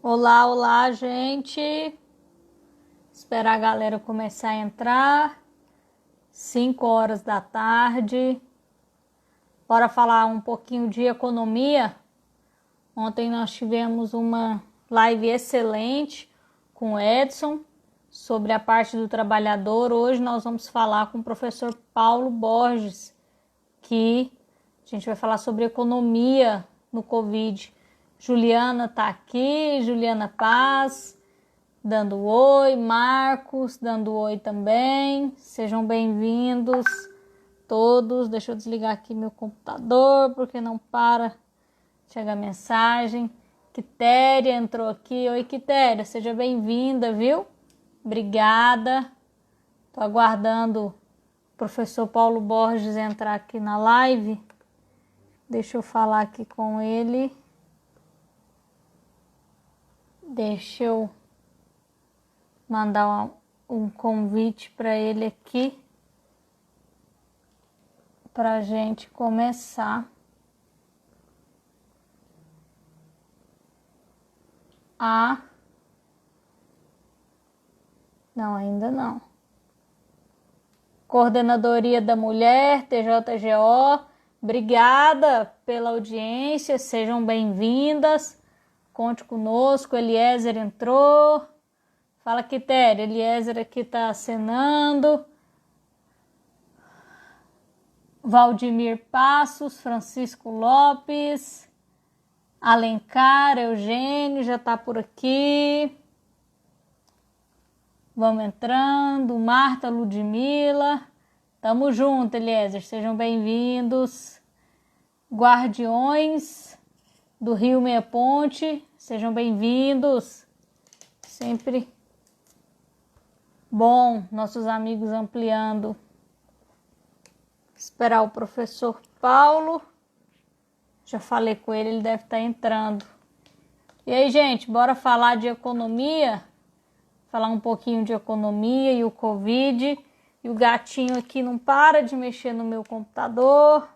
Olá, olá, gente. Esperar a galera começar a entrar. 5 horas da tarde. Bora falar um pouquinho de economia. Ontem nós tivemos uma live excelente com o Edson sobre a parte do trabalhador. Hoje nós vamos falar com o professor Paulo Borges, que a gente vai falar sobre economia no Covid. Juliana tá aqui, Juliana Paz, dando oi, Marcos, dando oi também. Sejam bem-vindos todos. Deixa eu desligar aqui meu computador, porque não para de chegar mensagem. Quitéria entrou aqui. Oi, Quitéria, seja bem-vinda, viu? Obrigada. Tô aguardando o professor Paulo Borges entrar aqui na live. Deixa eu falar aqui com ele. Deixa eu mandar um convite para ele aqui, para a gente começar a... Não, ainda não. Coordenadoria da Mulher, TJGO, obrigada pela audiência, sejam bem-vindas. Conte conosco, Eliezer entrou. Fala, Quitéria, Eliezer aqui está acenando. Valdemir Passos, Francisco Lopes, Alencar, Eugênio já está por aqui. Vamos entrando. Marta, Ludmila. Tamo junto, Eliezer, sejam bem-vindos. Guardiões do Rio Meia Ponte, sejam bem-vindos. Sempre bom, nossos amigos ampliando. Esperar o professor Paulo. Já falei com ele, ele deve estar entrando. E aí, gente, bora falar de economia? Falar um pouquinho de economia e o Covid. E o gatinho aqui não para de mexer no meu computador.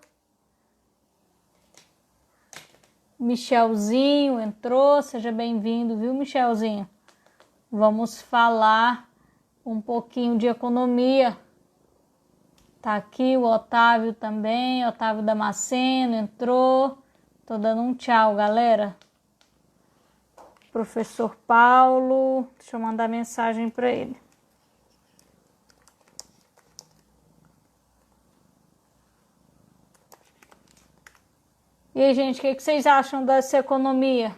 Michelzinho entrou, seja bem-vindo, viu, Michelzinho? Vamos falar um pouquinho de economia. Tá aqui o Otávio também, Otávio Damasceno entrou. Tô dando um tchau, galera. Professor Paulo, deixa eu mandar mensagem para ele. E aí, gente, o que vocês acham dessa economia?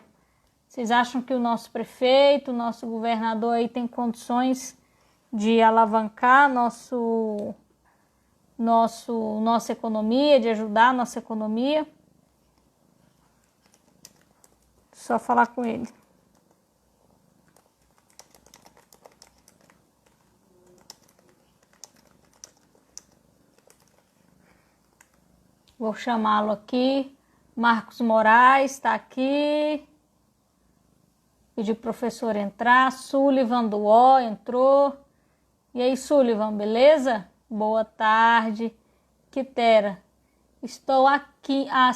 Vocês acham que o nosso prefeito, o nosso governador aí tem condições de alavancar nossa economia, de ajudar a nossa economia? Só falar com ele. Vou chamá-lo aqui. Marcos Moraes está aqui. Pedi pro professor entrar. Sullivan do O entrou. E aí, Sullivan, beleza? Boa tarde. Quitéria, estou aqui há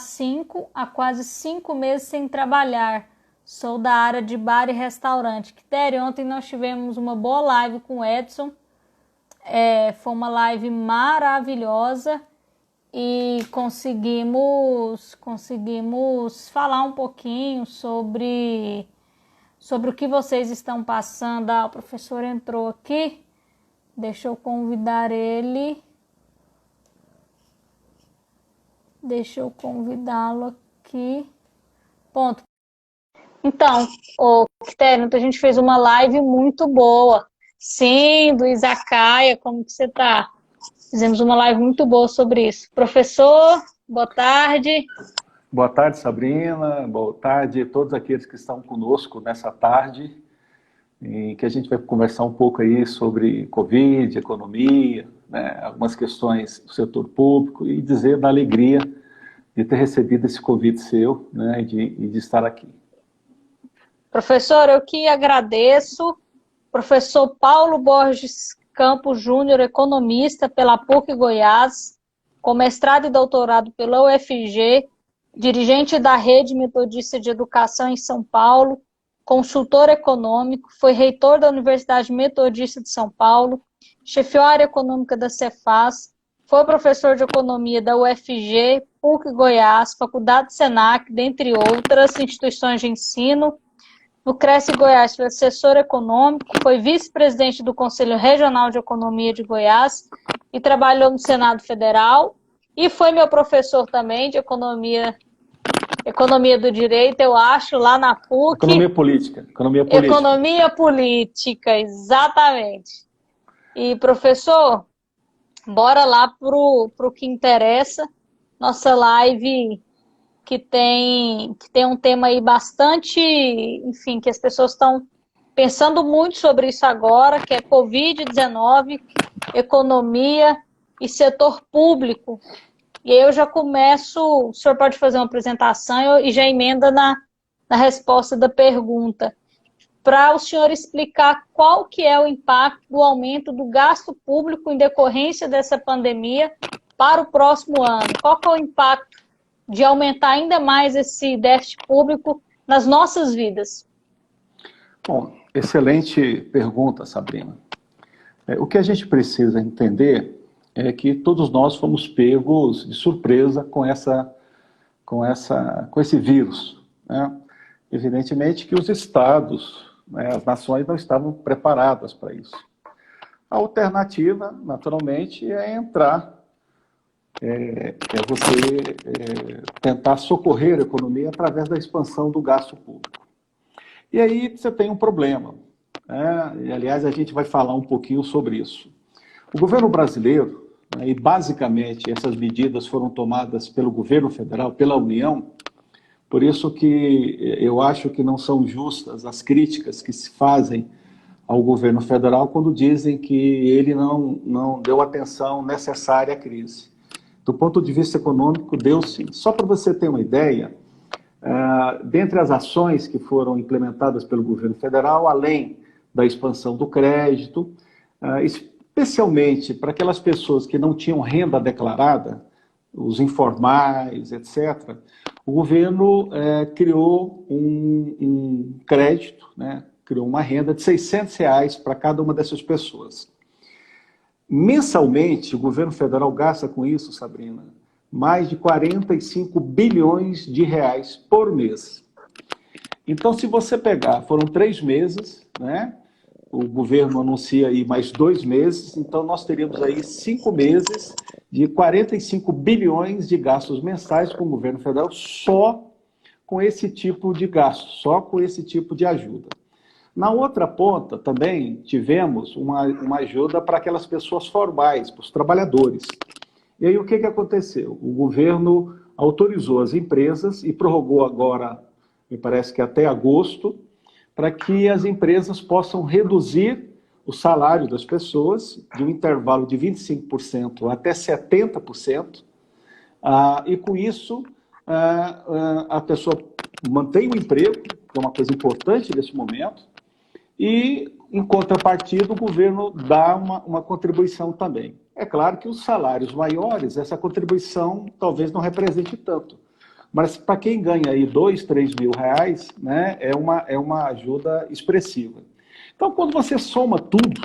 quase 5 meses sem trabalhar. Sou da área de bar e restaurante. Quitéria, ontem nós tivemos uma boa live com o Edson. Foi uma live maravilhosa. E conseguimos falar um pouquinho sobre o que vocês estão passando. O professor entrou aqui, deixa eu convidar ele, deixa eu convidá-lo aqui. Ponto. Então, Quitéria, a gente fez uma live muito boa. Sim, do Izakaya, como que você tá? Fizemos uma live muito boa sobre isso. Professor, boa tarde. Boa tarde, Sabrina. Boa tarde a todos aqueles que estão conosco nessa tarde, em que a gente vai conversar um pouco aí sobre Covid, economia, né, algumas questões do setor público e dizer da alegria de ter recebido esse convite seu, né, e de estar aqui. Professor, eu que agradeço. Professor Paulo Borges Campos Júnior, economista pela PUC Goiás, com mestrado e doutorado pela UFG, dirigente da Rede Metodista de Educação em São Paulo, consultor econômico, foi reitor da Universidade Metodista de São Paulo, chefiou a área econômica da Cefaz, foi professor de economia da UFG, PUC Goiás, Faculdade Senac, dentre outras instituições de ensino. No Cresce Goiás foi assessor econômico, foi vice-presidente do Conselho Regional de Economia de Goiás e trabalhou no Senado Federal. E foi meu professor também de economia do direito, eu acho, lá na PUC. Economia política. Economia política, exatamente. E, professor, bora lá pro que interessa. Nossa live que tem um tema aí bastante, enfim, que as pessoas estão pensando muito sobre isso agora, que é Covid-19, economia e setor público. E aí eu já começo, o senhor pode fazer uma apresentação e já emenda na resposta da pergunta, para o senhor explicar qual que é o impacto do aumento do gasto público em decorrência dessa pandemia para o próximo ano. Qual que é o impacto de aumentar ainda mais esse déficit público nas nossas vidas? Bom, excelente pergunta, Sabrina. O que a gente precisa entender é que todos nós fomos pegos de surpresa com esse vírus, né? Evidentemente que os estados, né, as nações não estavam preparadas para isso. A alternativa, naturalmente, é você tentar socorrer a economia através da expansão do gasto público. E aí você tem um problema, né? E, aliás, a gente vai falar um pouquinho sobre isso. O governo brasileiro, né, e basicamente essas medidas foram tomadas pelo governo federal, pela União, por isso que eu acho que não são justas as críticas que se fazem ao governo federal quando dizem que ele não deu atenção necessária à crise. Do ponto de vista econômico, deu sim. Só para você ter uma ideia, dentre as ações que foram implementadas pelo governo federal, além da expansão do crédito, especialmente para aquelas pessoas que não tinham renda declarada, os informais, etc., o governo criou um crédito, né? Criou uma renda de R$600 para cada uma dessas pessoas. Mensalmente, o governo federal gasta com isso, Sabrina, mais de 45 bilhões de reais por mês. Então, se você pegar, foram 3 meses, né? O governo anuncia aí mais 2 meses, então nós teríamos aí 5 meses de 45 bilhões de gastos mensais com o governo federal só com esse tipo de gasto, só com esse tipo de ajuda. Na outra ponta também tivemos uma ajuda para aquelas pessoas formais, para os trabalhadores. E aí o que aconteceu? O governo autorizou as empresas e prorrogou agora, me parece que até agosto, para que as empresas possam reduzir o salário das pessoas de um intervalo de 25% até 70%, e com isso a pessoa mantém o emprego, que é uma coisa importante nesse momento, e em contrapartida o governo dá uma contribuição também. É claro que os salários maiores, essa contribuição talvez não represente tanto, mas para quem ganha aí 2, 3 mil reais, né, é uma ajuda expressiva. Então, quando você soma tudo,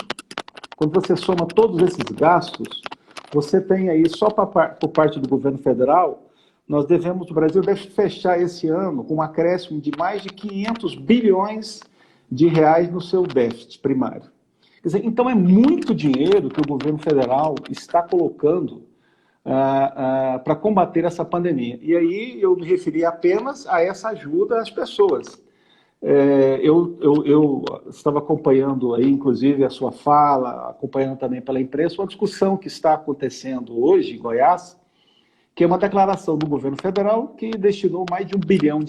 quando você soma todos esses gastos, você tem aí, só por parte do governo federal, o Brasil deve fechar esse ano com um acréscimo de mais de 500 bilhões de reais no seu déficit primário. Quer dizer, então é muito dinheiro que o governo federal está colocando para combater essa pandemia. E aí eu me referi apenas a essa ajuda às pessoas. Eu estava acompanhando aí, inclusive, a sua fala, acompanhando também pela imprensa, uma discussão que está acontecendo hoje em Goiás, que é uma declaração do governo federal que destinou mais de R$1 bilhão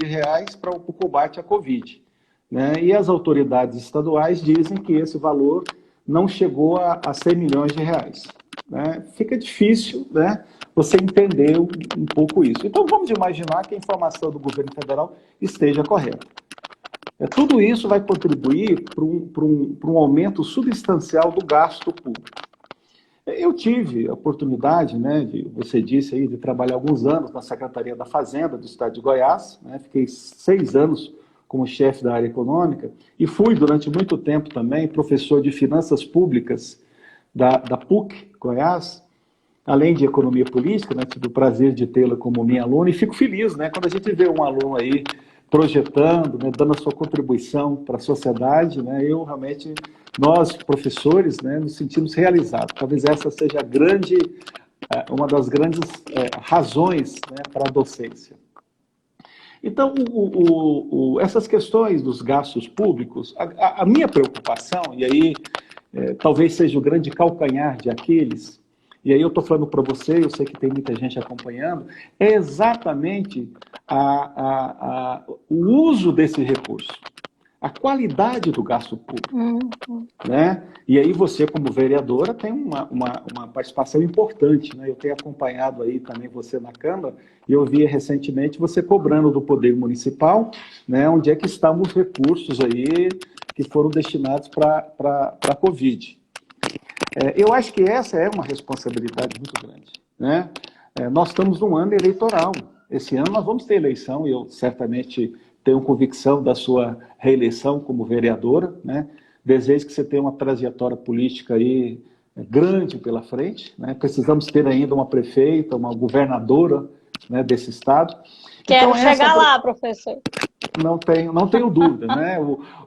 para o combate à Covid, né? E as autoridades estaduais dizem que esse valor não chegou a 100 milhões de reais. Né? Fica difícil, né, você entender um pouco isso. Então vamos imaginar que a informação do governo federal esteja correta. Tudo isso vai contribuir para um aumento substancial do gasto público. Eu tive a oportunidade, né, você disse aí, de trabalhar alguns anos na Secretaria da Fazenda do Estado de Goiás, né, fiquei 6 anos como chefe da área econômica, e fui durante muito tempo também professor de finanças públicas da PUC, Goiás, além de economia política, né, tive o prazer de tê-la como minha aluna, e fico feliz, né, quando a gente vê um aluno aí projetando, né, dando a sua contribuição para a sociedade, né, nós, professores, né, nos sentimos realizados. Talvez essa seja uma das grandes razões, né, para a docência. Então, essas questões dos gastos públicos, a minha preocupação, e aí talvez seja o grande calcanhar de Aquiles, e aí eu estou falando para você, eu sei que tem muita gente acompanhando, é exatamente o uso desse recurso, a qualidade do gasto público. Né? E aí você, como vereadora, tem uma participação importante, né? Eu tenho acompanhado aí também você na Câmara, e eu vi recentemente você cobrando do Poder Municipal, né, onde é que estão os recursos aí que foram destinados para a Covid. Eu acho que essa é uma responsabilidade muito grande, né? Nós estamos num ano eleitoral. Esse ano nós vamos ter eleição, e eu certamente tenho convicção da sua reeleição como vereadora, né? Desejo que você tenha uma trajetória política aí grande pela frente, né? Precisamos ter ainda uma prefeita, uma governadora, né, desse estado. Quero então, chegar lá, professor. Não tenho dúvida, né?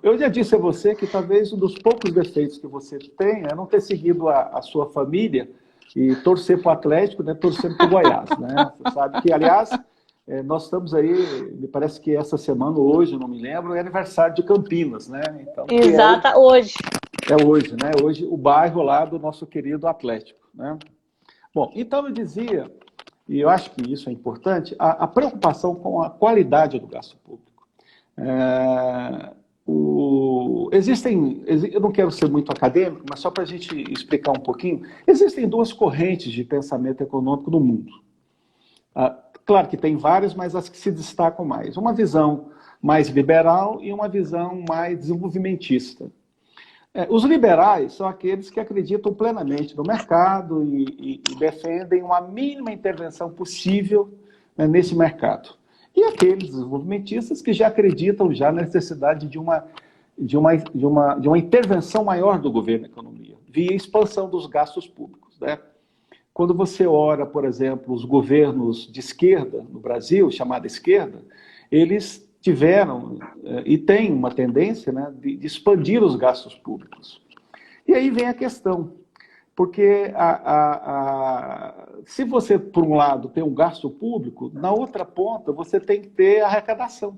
Eu já disse a você que talvez um dos poucos defeitos que você tem é não ter seguido a sua família e torcer para o Atlético, né, torcendo para o Goiás, né? Você sabe que, aliás, nós estamos aí, me parece que essa semana, hoje, não me lembro, é aniversário de Campinas, né? Então, exato, hoje. É hoje, né? Hoje o bairro lá do nosso querido Atlético, né? Bom, então eu dizia, e eu acho que isso é importante, a preocupação com a qualidade do gasto público. Eu não quero ser muito acadêmico, mas só para a gente explicar um pouquinho, existem duas correntes de pensamento econômico no mundo. Claro que tem várias, mas as que se destacam mais. Uma visão mais liberal e uma visão mais desenvolvimentista. Os liberais são aqueles que acreditam plenamente no mercado e defendem uma mínima intervenção possível, né, nesse mercado. E aqueles desenvolvimentistas que já acreditam na necessidade de uma intervenção maior do governo na economia, via expansão dos gastos públicos, né? Quando você olha, por exemplo, os governos de esquerda no Brasil, chamada esquerda, eles tiveram e têm uma tendência, né, de expandir os gastos públicos. E aí vem a questão, porque se você, por um lado, tem um gasto público, na outra ponta você tem que ter arrecadação.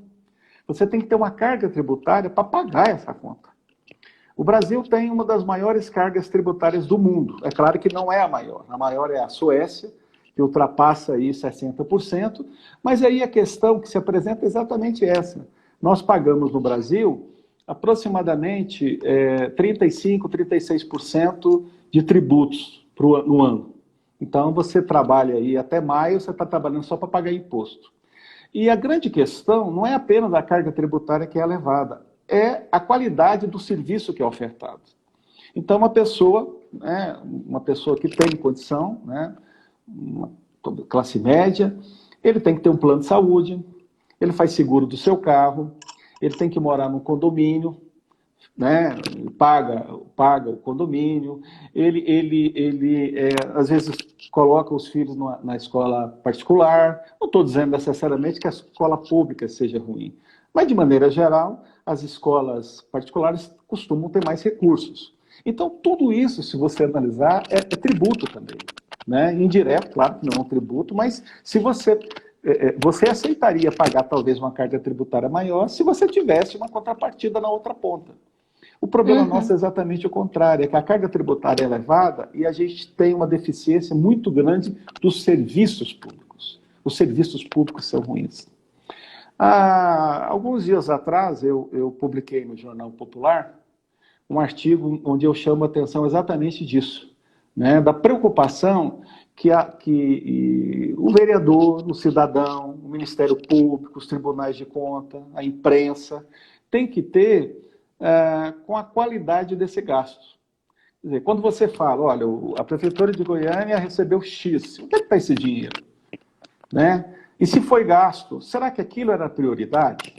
Você tem que ter uma carga tributária para pagar essa conta. O Brasil tem uma das maiores cargas tributárias do mundo. É claro que não é a maior é a Suécia, que ultrapassa aí 60%, mas aí a questão que se apresenta é exatamente essa. Nós pagamos no Brasil aproximadamente 35%, 36% de tributos no ano. Então, você trabalha aí até maio, você está trabalhando só para pagar imposto. E a grande questão não é apenas a carga tributária que é elevada, é a qualidade do serviço que é ofertado. Então, uma pessoa que tem condição, né, uma classe média, ele tem que ter um plano de saúde, ele faz seguro do seu carro, ele tem que morar num condomínio, né, paga o condomínio, ele às vezes coloca os filhos na escola particular. Não estou dizendo necessariamente que a escola pública seja ruim, mas de maneira geral, as escolas particulares costumam ter mais recursos. Então, tudo isso, se você analisar, é tributo também, né? Indireto, claro que não é um tributo, mas se você aceitaria pagar talvez uma carga tributária maior se você tivesse uma contrapartida na outra ponta. O problema nosso é exatamente o contrário, é que a carga tributária é elevada e a gente tem uma deficiência muito grande dos serviços públicos. Os serviços públicos são ruins. Alguns dias atrás, eu publiquei no Jornal Popular um artigo onde eu chamo a atenção exatamente disso, né, da preocupação que o vereador, o cidadão, o Ministério Público, os tribunais de conta, a imprensa, tem que ter com a qualidade desse gasto. Quer dizer, quando você fala, olha, a Prefeitura de Goiânia recebeu X, onde é que está esse dinheiro? Né? E se foi gasto, será que aquilo era prioridade?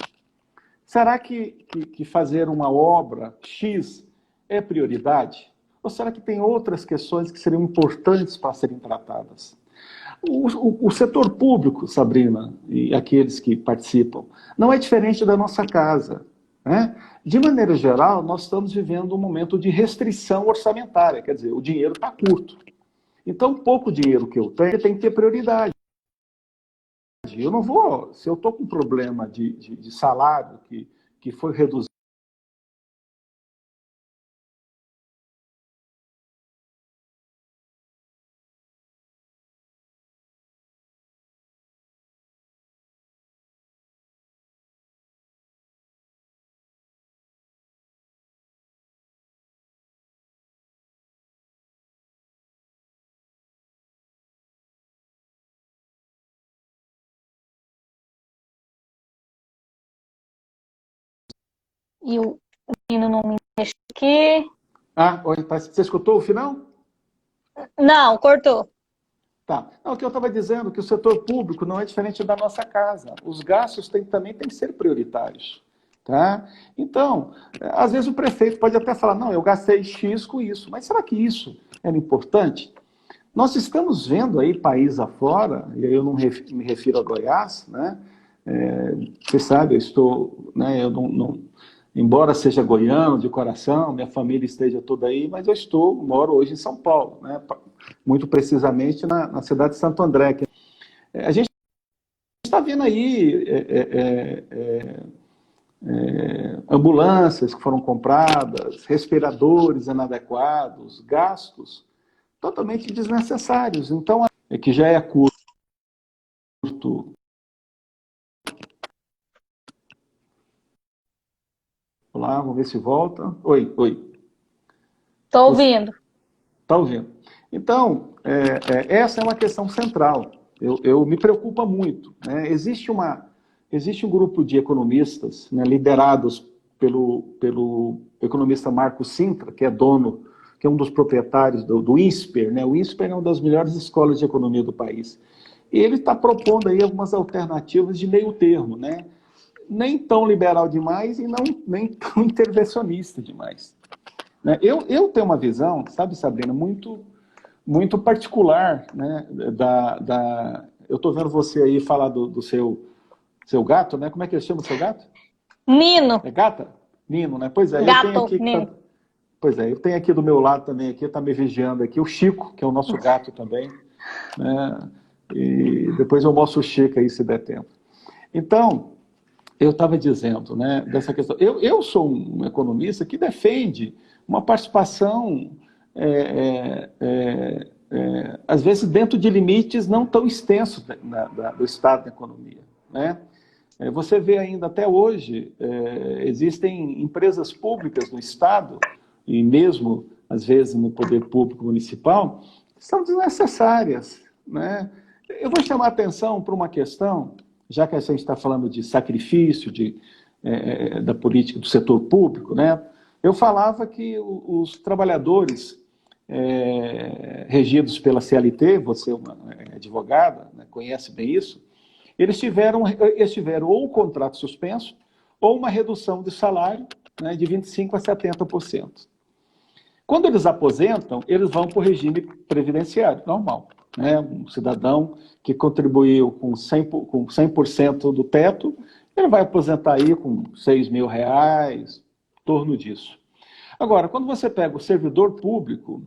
Será que fazer uma obra X é prioridade? Ou será que tem outras questões que seriam importantes para serem tratadas? O setor público, Sabrina, e aqueles que participam, não é diferente da nossa casa, né? De maneira geral, nós estamos vivendo um momento de restrição orçamentária, quer dizer, o dinheiro está curto. Então, pouco dinheiro que eu tenho tem que ter prioridade. Eu não vou, se eu estou com um problema de salário que foi reduzido, E o menino não me deixa aqui. você escutou o final? Não, cortou. Tá. Não, o que eu estava dizendo, que o setor público não é diferente da nossa casa. Os gastos também têm que ser prioritários. Tá? Então, às vezes o prefeito pode até falar, não, eu gastei X com isso, mas será que isso era importante? Nós estamos vendo aí país afora, e aí eu não me refiro a Goiás, né? Você sabe, eu estou, né, eu não, embora seja goiano de coração, minha família esteja toda aí, mas moro hoje em São Paulo, né? Muito precisamente na cidade de Santo André. A gente está vendo aí ambulâncias que foram compradas, respiradores inadequados, gastos totalmente desnecessários. Então, que já é curto. Olá, vamos ver se volta. Oi. Estou ouvindo. Está ouvindo? Então, essa é uma questão central. Eu me preocupa muito, né? Existe um grupo de economistas, né, liderados pelo economista Marco Sintra, que é um dos proprietários do INSPER, né? O INSPER é uma das melhores escolas de economia do país. E ele está propondo aí algumas alternativas de meio termo, né? Nem tão liberal demais e nem tão intervencionista demais. Né? Eu tenho uma visão, sabe, Sabrina, muito particular, né? Eu estou vendo você aí falar do seu gato, né? Como é que ele chama o seu gato? Nino. É gata? Nino, né? Pois é, Gato, eu tenho aqui... Nino. Pois é, eu tenho aqui do meu lado também, está me vigiando aqui, o Chico, que é o nosso gato também, né? E depois eu mostro o Chico aí, se der tempo. Então, eu estava dizendo, né, dessa questão. Eu sou um economista que defende uma participação, às vezes, dentro de limites não tão extensos do Estado da economia, né? Você vê ainda até hoje, existem empresas públicas no Estado, e mesmo, às vezes, no poder público municipal, que são desnecessárias, né? Eu vou chamar a atenção para uma questão, já que a gente está falando de sacrifício, da política do setor público, né? Eu falava que os trabalhadores regidos pela CLT, você é uma advogada, né, conhece bem isso, eles tiveram ou o contrato suspenso ou uma redução de salário, né, de 25% a 70%. Quando eles aposentam, eles vão para o regime previdenciário, normal. Né? Um cidadão que contribuiu com 100% do teto, ele vai aposentar aí com R$6.000, em torno disso. Agora, quando você pega o servidor público,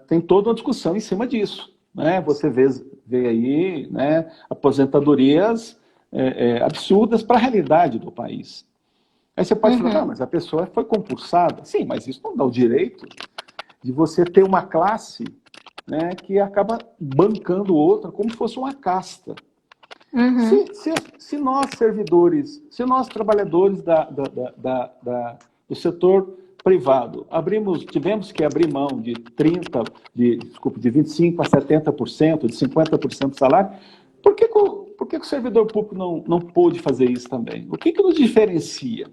tem toda uma discussão em cima disso. Né? Você vê aí, né, aposentadorias absurdas para a realidade do país. Aí você pode falar, não, mas a pessoa foi compulsada. Sim, mas isso não dá o direito de você ter uma classe, né, que acaba bancando outra como se fosse uma casta. Se nós servidores, se nós trabalhadores do setor privado tivemos que abrir mão de 25% a 70%, de 50% do salário, por que o servidor público não pôde fazer isso também? O que nos diferencia?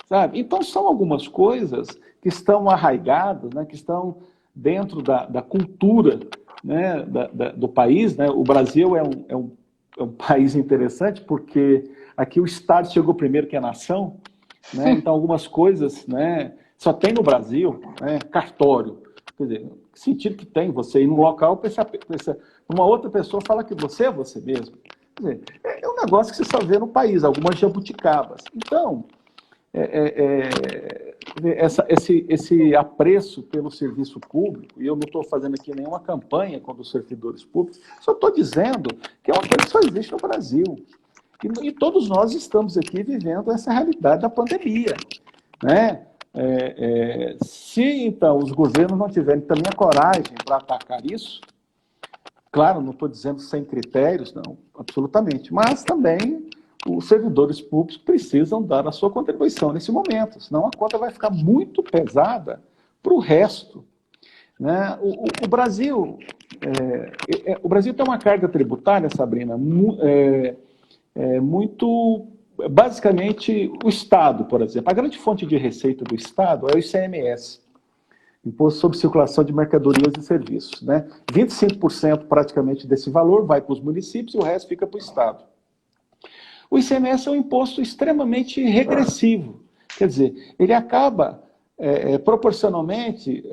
Sabe? Então, são algumas coisas que estão arraigadas, né, que estão dentro da cultura, né, do país. Né? O Brasil é um um país interessante, porque aqui o Estado chegou primeiro que a nação, né? Então algumas coisas, né, só tem no Brasil, né, cartório. Quer dizer, que sentido que tem você ir num local, uma outra pessoa fala que você é você mesmo. Quer dizer, é um negócio que você só vê no país, algumas jabuticabas. Então, esse apreço pelo serviço público, e eu não estou fazendo aqui nenhuma campanha contra os servidores públicos, só estou dizendo que é uma coisa que só existe no Brasil. E todos nós estamos aqui vivendo essa realidade da pandemia, né? Se, então, os governos não tiverem também a coragem para atacar isso, claro, não estou dizendo sem critérios, não, absolutamente, mas também os servidores públicos precisam dar a sua contribuição nesse momento, senão a conta vai ficar muito pesada para o resto, né? O Brasil tem uma carga tributária, Sabrina, muito... Basicamente, o Estado, por exemplo, a grande fonte de receita do Estado é o ICMS, Imposto sobre Circulação de Mercadorias e Serviços, né? 25% praticamente desse valor vai para os municípios e o resto fica para o Estado. O ICMS é um imposto extremamente regressivo, quer dizer, ele acaba proporcionalmente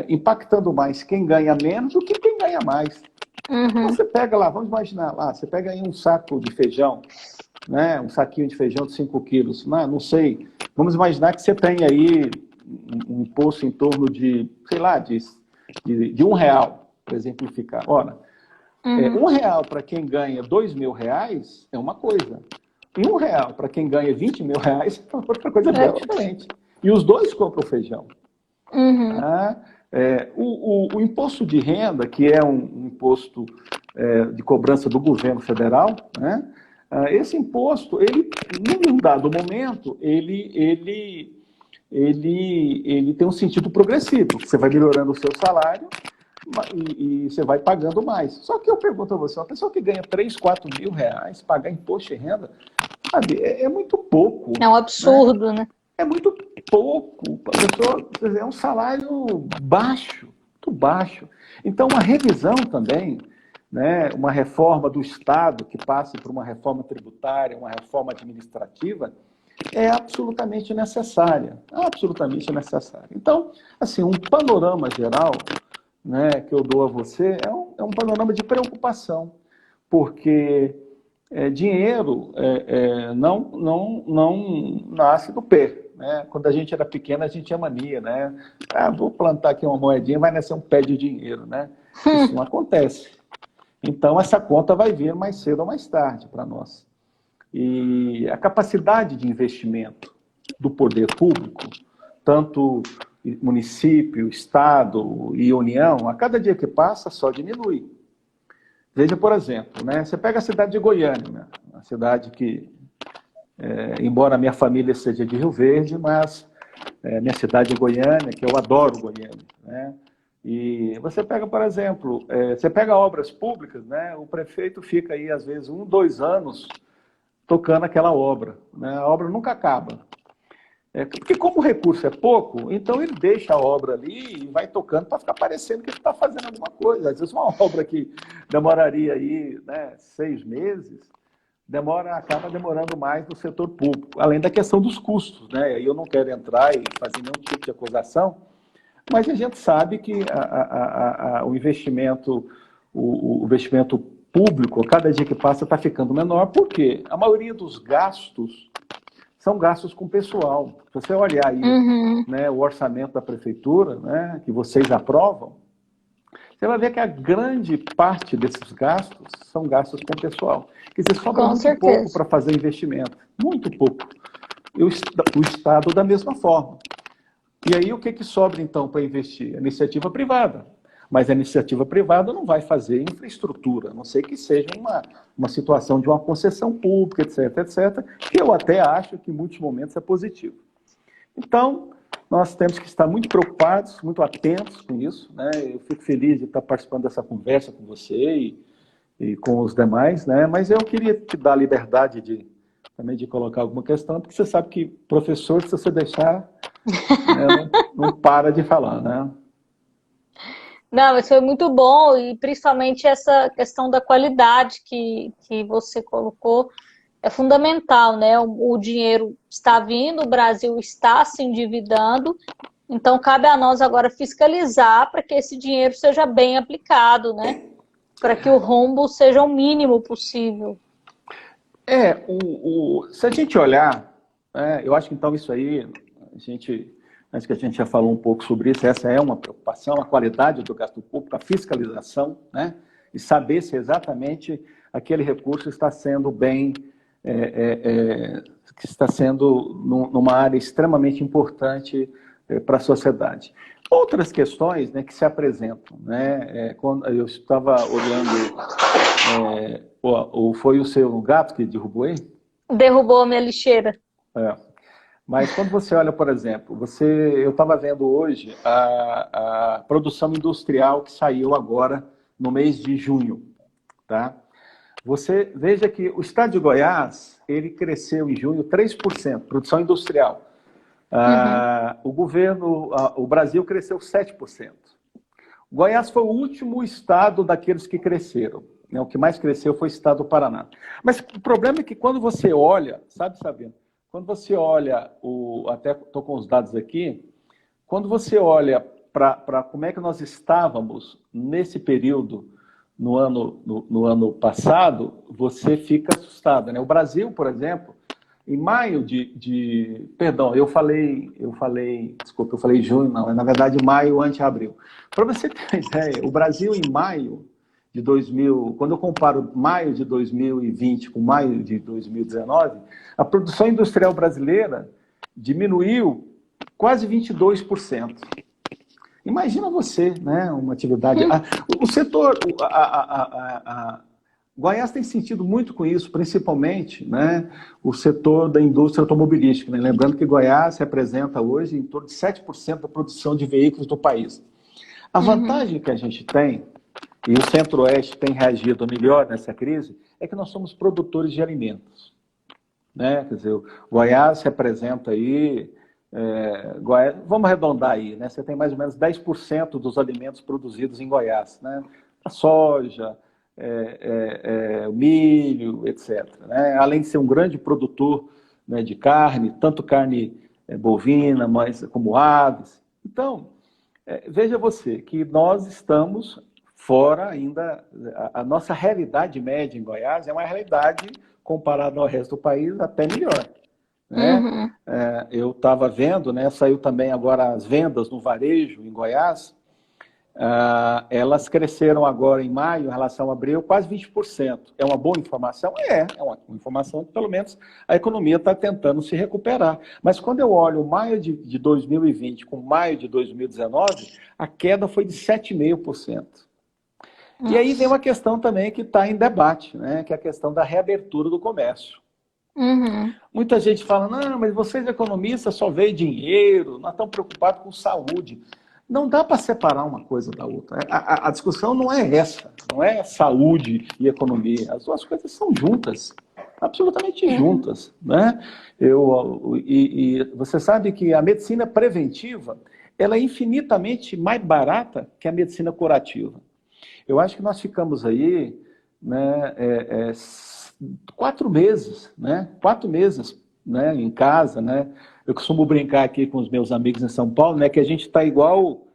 impactando mais quem ganha menos do que quem ganha mais. Então, você pega lá, vamos imaginar lá, você pega aí um saco de feijão, né, um saquinho de feijão de 5 quilos, não sei, vamos imaginar que você tem aí um imposto em torno de, sei lá, de R$1, para exemplificar. Ora, R$1 para quem ganha R$2.000 é uma coisa, e R$1 para quem ganha R$20.000 é outra coisa bem diferente. E os dois compram feijão. O imposto de renda, que é um imposto de cobrança do governo federal, né? Esse imposto, ele, num dado momento, ele tem um sentido progressivo. Você vai melhorando o seu salário e você vai pagando mais. Só que eu pergunto a você, uma pessoa que ganha 3, 4 mil reais, pagar imposto de renda, sabe, é muito pouco. É um absurdo, né? É muito pouco. A pessoa, é um salário baixo, muito baixo. Então, uma revisão também, né, uma reforma do Estado que passe por uma reforma tributária, uma reforma administrativa, é absolutamente necessária. Absolutamente necessária. Então, assim, um panorama geral, né, que eu dou a você é um panorama de preocupação, porque dinheiro não nasce do pé. Né? Quando a gente era pequeno, a gente tinha mania, né? Vou plantar aqui uma moedinha, vai nascer um pé de dinheiro, né? Isso não acontece. Então, essa conta vai vir mais cedo ou mais tarde para nós. E a capacidade de investimento do poder público, tanto município, Estado e União, a cada dia que passa, só diminui. Veja, por exemplo, né? Você pega a cidade de Goiânia, né? Uma cidade que, embora a minha família seja de Rio Verde, mas minha cidade é Goiânia, que eu adoro Goiânia, né? E você pega, por exemplo, você pega obras públicas, né? O prefeito fica aí, às vezes, 1, 2 anos tocando aquela obra, né? A obra nunca acaba. Porque como o recurso é pouco, então ele deixa a obra ali e vai tocando para ficar parecendo que ele está fazendo alguma coisa. Às vezes uma obra que demoraria aí, né, 6 meses, acaba demorando mais no setor público, além da questão dos custos, né? Aí eu não quero entrar e fazer nenhum tipo de acusação, mas a gente sabe que o investimento público, cada dia que passa, está ficando menor, porque a maioria dos gastos são gastos com pessoal. Se você olhar aí, né, o orçamento da prefeitura, né, que vocês aprovam, você vai ver que a grande parte desses gastos são gastos com pessoal. Quer dizer, sobra muito pouco para fazer investimento. Muito pouco. E o Estado da mesma forma. E aí o que sobra, então, para investir? A iniciativa privada. Mas a iniciativa privada não vai fazer infraestrutura, a não ser que seja uma situação de uma concessão pública, etc., etc., que eu até acho que em muitos momentos é positivo. Então, nós temos que estar muito preocupados, muito atentos com isso, né? Eu fico feliz de estar participando dessa conversa com você e com os demais, né? Mas eu queria te dar a liberdade também de colocar alguma questão, porque você sabe que professor, se você deixar, né, não para de falar, né? Não, isso foi muito bom, e principalmente essa questão da qualidade que você colocou é fundamental, né? O dinheiro está vindo, o Brasil está se endividando, então cabe a nós agora fiscalizar para que esse dinheiro seja bem aplicado, né? Para que o rombo seja o mínimo possível. Se a gente olhar, eu acho que então isso aí, acho que a gente já falou um pouco sobre isso, essa é uma preocupação, a qualidade do gasto público, a fiscalização, né? E saber se exatamente aquele recurso está sendo bem, que está sendo numa área extremamente importante para a sociedade. Outras questões, né, que se apresentam, né? Quando eu estava olhando, foi o seu gato que derrubou aí? Derrubou a minha lixeira. É. Mas quando você olha, por exemplo, eu estava vendo hoje a produção industrial que saiu agora no mês de junho, tá? Você veja que o estado de Goiás, ele cresceu em junho 3%, produção industrial. Uhum. O Brasil cresceu 7%. Goiás foi o último estado daqueles que cresceram, né? O que mais cresceu foi o estado do Paraná. Mas o problema é que quando você olha, sabe, Sabino? Quando você olha, até estou com os dados aqui, quando você olha para como é que nós estávamos nesse período no ano passado, você fica assustado, né? O Brasil, por exemplo, em maio perdão, desculpa, eu falei junho, não, é na verdade maio ante abril. Para você ter uma ideia, o Brasil em maio de 2000, quando eu comparo maio de 2020 com maio de 2019, a produção industrial brasileira diminuiu quase 22%. Imagina você, né, uma atividade... O setor... Goiás tem sentido muito com isso, principalmente, né, o setor da indústria automobilística, né? Lembrando que Goiás representa hoje em torno de 7% da produção de veículos do país. A vantagem que a gente tem, e o Centro-Oeste tem reagido melhor nessa crise, é que nós somos produtores de alimentos, né? Quer dizer, o Goiás representa aí, vamos arredondar aí, né? Você tem mais ou menos 10% dos alimentos produzidos em Goiás, né? A soja, o milho, etc., né? Além de ser um grande produtor, né, de carne, tanto carne bovina, mas como aves. Então, veja você que nós estamos fora ainda, a nossa realidade média em Goiás é uma realidade comparada ao resto do país até melhor, né? Uhum. Eu estava vendo, né, saiu também agora as vendas no varejo em Goiás, elas cresceram agora em maio em relação a abril quase 20%. É uma boa informação? É uma informação que pelo menos a economia está tentando se recuperar. Mas quando eu olho maio de 2020 com maio de 2019, a queda foi de 7,5%. E aí vem uma questão também que está em debate, né, que é a questão da reabertura do comércio. Uhum. Muita gente fala, não, mas vocês economistas só veem dinheiro, nós estamos preocupados com saúde. Não dá para separar uma coisa da outra. A discussão não é essa, não é saúde e economia. As duas coisas são juntas, absolutamente juntas, né? Você sabe que a medicina preventiva, ela é infinitamente mais barata que a medicina curativa. Eu acho que nós ficamos aí, né, 4 meses, né? 4 meses, né, em casa, né? Eu costumo brincar aqui com os meus amigos em São Paulo, né, que a gente está igual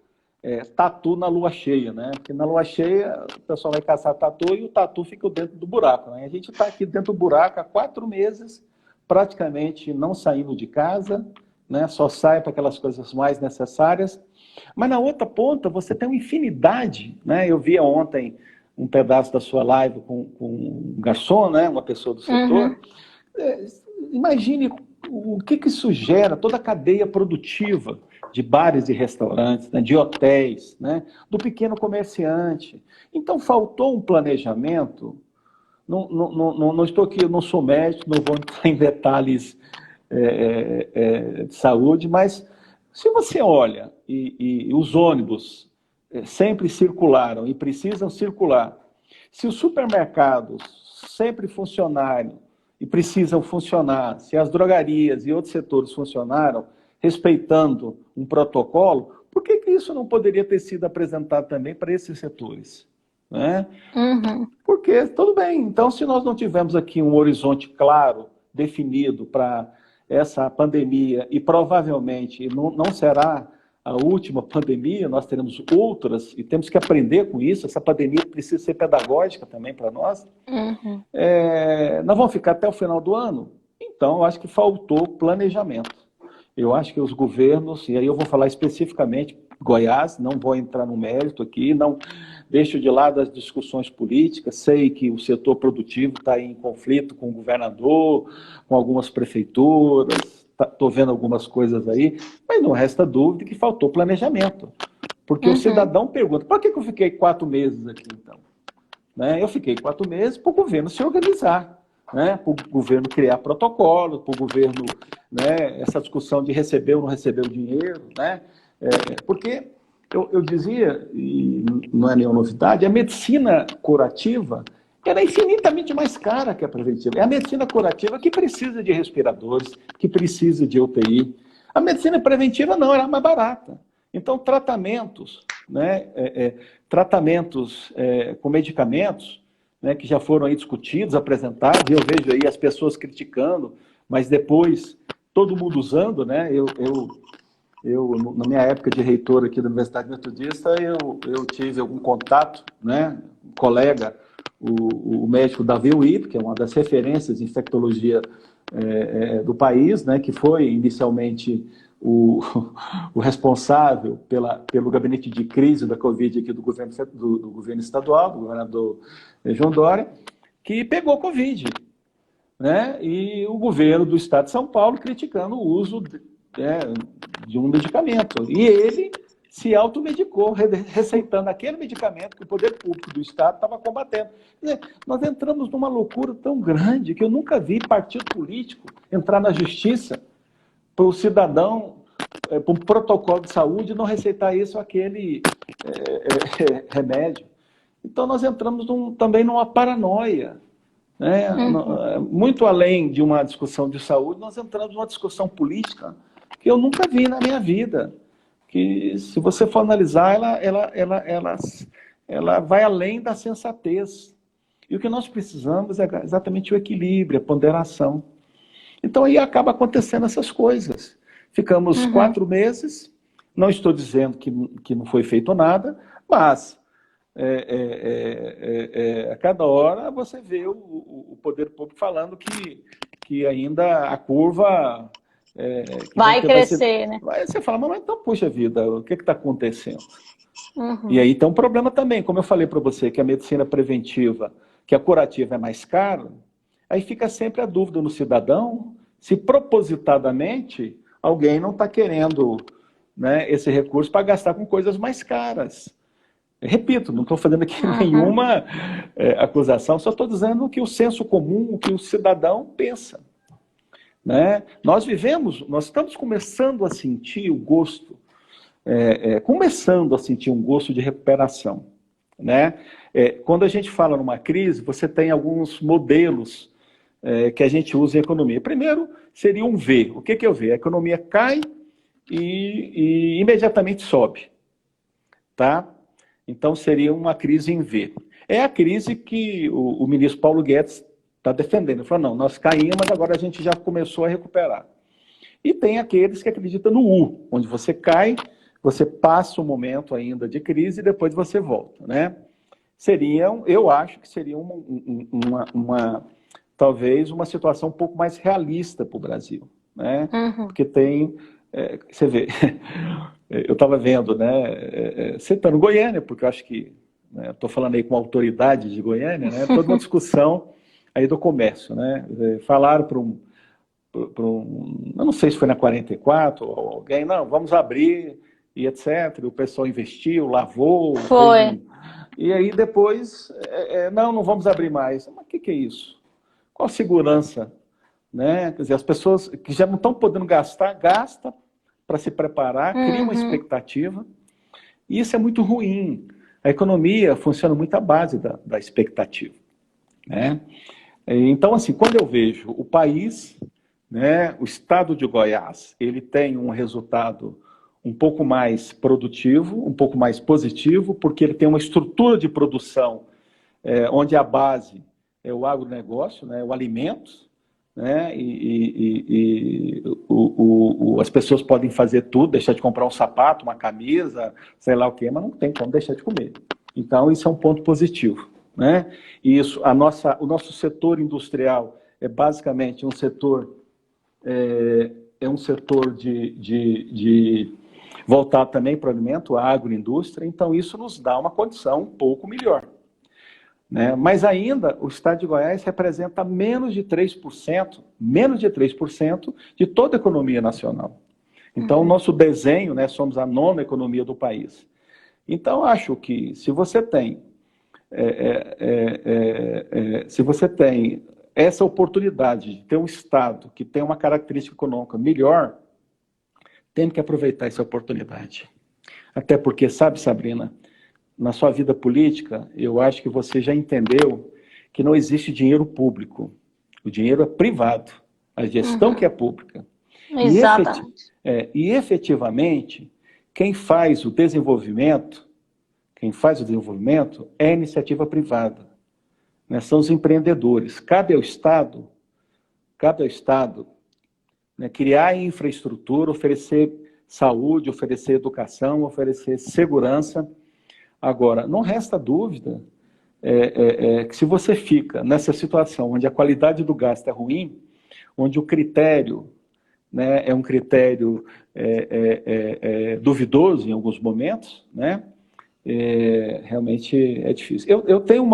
tatu na lua cheia, né? Porque na lua cheia o pessoal vai caçar tatu e o tatu fica dentro do buraco, né? A gente está aqui dentro do buraco há 4 meses, praticamente não saindo de casa, né? Só sai para aquelas coisas mais necessárias. Mas na outra ponta você tem uma infinidade, né? Eu via ontem um pedaço da sua live com um garçom, né? Uma pessoa do setor. Imagine o que isso gera, toda a cadeia produtiva de bares e restaurantes, né, de hotéis, né, do pequeno comerciante. Então, faltou um planejamento. Não estou aqui, eu não sou médico, não vou entrar em detalhes de saúde, mas se você olha e os ônibus sempre circularam e precisam circular, se os supermercados sempre funcionaram e precisam funcionar, se as drogarias e outros setores funcionaram, respeitando um protocolo, por que que isso não poderia ter sido apresentado também para esses setores? Né? Porque, tudo bem, então se nós não tivermos aqui um horizonte claro, definido para essa pandemia, e provavelmente não será a última pandemia, nós teremos outras, e temos que aprender com isso, essa pandemia precisa ser pedagógica também para nós, nós vamos ficar até o final do ano? Então, eu acho que faltou planejamento. Eu acho que os governos, e aí eu vou falar especificamente Goiás, não vou entrar no mérito aqui, não deixo de lado as discussões políticas, sei que o setor produtivo está em conflito com o governador, com algumas prefeituras, estou vendo algumas coisas aí, mas não resta dúvida que faltou planejamento. Porque o cidadão pergunta, por que eu fiquei 4 meses aqui então? Né? Eu fiquei 4 meses para o governo se organizar. Né, para o governo criar protocolo, para o governo, né, essa discussão de receber ou não receber o dinheiro, né, porque eu dizia, e não é nenhuma novidade, a medicina curativa ela é infinitamente mais cara que a preventiva. É a medicina curativa que precisa de respiradores, que precisa de UTI. A medicina preventiva não, ela é mais barata. Então, tratamentos, né, com medicamentos, né, que já foram aí discutidos, apresentados, e eu vejo aí as pessoas criticando, mas depois todo mundo usando, né? Na minha época de reitor aqui da Universidade Metodista, eu tive algum contato, né? Um colega, o médico Davi Wip, que é uma das referências em infectologia do país, né? Que foi inicialmente o responsável pelo gabinete de crise da Covid aqui do governo estadual, do governador João Dória, que pegou Covid. Né? E o governo do estado de São Paulo criticando o uso de um medicamento. E ele se automedicou, receitando aquele medicamento que o poder público do estado estava combatendo. Quer dizer, nós entramos numa loucura tão grande que eu nunca vi partido político entrar na justiça para o cidadão, para um protocolo de saúde, não receitar isso ou aquele remédio. Então, nós entramos também numa paranoia. Né? Muito além de uma discussão de saúde, nós entramos numa discussão política que eu nunca vi na minha vida. Que, se você for analisar, ela vai além da sensatez. E o que nós precisamos é exatamente o equilíbrio, a ponderação. Então, aí acaba acontecendo essas coisas. Ficamos 4 meses, não estou dizendo que não foi feito nada, mas a cada hora você vê o poder público falando que ainda a curva... vai crescer, né? Aí você fala, mas então, puxa vida, o que está acontecendo? E aí tem um problema também, como eu falei para você, que a medicina preventiva, que a curativa é mais cara, aí fica sempre a dúvida no cidadão se propositadamente alguém não está querendo, né, esse recurso para gastar com coisas mais caras. Repito, não estou fazendo aqui nenhuma acusação, só estou dizendo que o senso comum, o que o cidadão pensa. Né? Nós estamos começando a sentir o gosto, um gosto de recuperação. Né? Quando a gente fala numa crise, você tem alguns modelos que a gente usa em economia. Primeiro, seria um V. O que é o V? A economia cai e imediatamente sobe. Tá? Então, seria uma crise em V. É a crise que o ministro Paulo Guedes está defendendo. Ele falou, não, nós caímos, mas agora a gente já começou a recuperar. E tem aqueles que acreditam no U, onde você cai, você passa um momento ainda de crise e depois você volta. Né? Eu acho que seria talvez uma situação um pouco mais realista para o Brasil. Né? Porque tem... você vê, eu estava vendo, né, citando Goiânia, porque eu acho que, né, estou falando aí com autoridade de Goiânia, né, toda uma discussão aí do comércio, né, falaram para um, eu não sei se foi na 44 ou alguém, não, vamos abrir e etc, o pessoal investiu, lavou, foi. E aí depois, não vamos abrir mais. Mas o que é isso? Qual segurança? Né? Quer dizer, as pessoas que já não estão podendo gastar, gastam para se preparar, cria uma expectativa, e isso é muito ruim. A economia funciona muito à base da expectativa. Né? Então, assim, quando eu vejo o país, né? O estado de Goiás, ele tem um resultado um pouco mais produtivo, um pouco mais positivo, porque ele tem uma estrutura de produção onde a base é o agronegócio, né? O alimento, né? As pessoas podem fazer tudo, deixar de comprar um sapato, uma camisa, sei lá o quê, mas não tem como deixar de comer. Então, isso é um ponto positivo, né? E isso, o nosso setor industrial é basicamente um setor voltado também para o alimento, a agroindústria, então isso nos dá uma condição um pouco melhor, né? Mas ainda o estado de Goiás representa menos de 3% de toda a economia nacional. Então, o nosso desenho, né, somos a 9ª economia do país. Então, acho que se você tem essa oportunidade de ter um estado que tem uma característica econômica melhor, tem que aproveitar essa oportunidade. Até porque, sabe, Sabrina, na sua vida política, eu acho que você já entendeu que não existe dinheiro público. O dinheiro é privado. A gestão que é pública. Exatamente. E efetivamente, quem faz o desenvolvimento é a iniciativa privada, né? São os empreendedores. Cabe ao Estado, né, criar infraestrutura, oferecer saúde, oferecer educação, oferecer segurança. Agora, não resta dúvida que se você fica nessa situação onde a qualidade do gasto é ruim, onde o critério, né, é um critério duvidoso em alguns momentos, né, realmente é difícil. Eu tenho